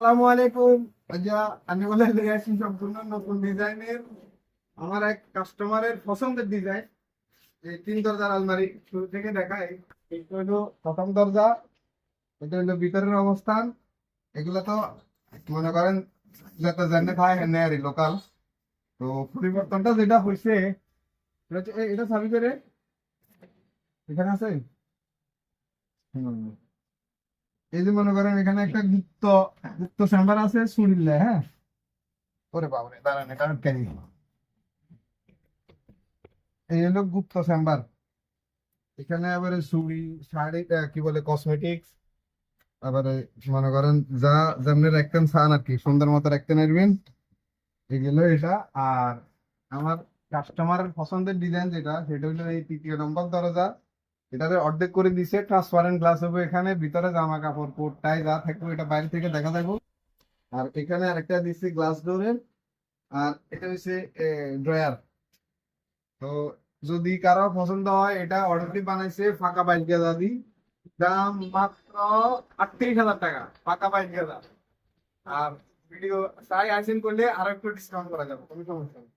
আসসালামু আলাইকুম। আচ্ছা, আমি বলে আসি সম্পূর্ণ নতুন ডিজাইনের আমার এক কাস্টমারের পছন্দের ডিজাইন এই তিন দরজার আলমারি শুরু থেকে দেখাই। এটা হলো প্রথম দরজা, এটা হলো ভিতরের অবস্থান। এগুলো তো মনে করেন যাতে জানে খায় হেনে আর লোকাল। তো পরিবর্তনটা যেটা হয়েছে এটা হচ্ছে এটা চাবি করে এখানে আছে। হুম। এই যে মনে করেন এখানে একটা গুপ্ত গুপ্ত চেম্বার আছে সুরিল্লা, হ্যাঁ। ওরে বাবারে দাঁড়ান, এটা কেন, এই হলো গুপ্ত চেম্বার। এখানে আবার চুড়ি, শাড়ি, কি বলে কসমেটিক্স, আবার মনে করেন যা যেমনি রাখতেন চান আর কি সুন্দর মতো রাখতে পারবেন এগুলো এটা। আর আমার কাস্টমারের পছন্দের ডিজাইন যেটা সেটা হলো এই তৃতীয় নম্বর দরজা। এটাতে অর্ধেক করে দিছে, ট্রান্সপারেন্ট গ্লাস হবে, এখানে ভিতরে জামা কাপড় কোট টাই যা থাকবে এটা বাইরে থেকে দেখা যাবে। আর এখানে আরেকটা দিচ্ছি গ্লাস ডোরের। আর এটা হচ্ছে ড্রয়ার। তো যদি কারো পছন্দ হয় এটা অর্ডারটি বানাইছে ফাঁকা 22,000 দি, দাম মাত্র 38,000 টাকা, ফাঁকা 22,000। আর ভিডিও চাই আইসেন করলে আরো একটু ডিসকাউন্ট করা যাবে, কোনো সমস্যা নেই।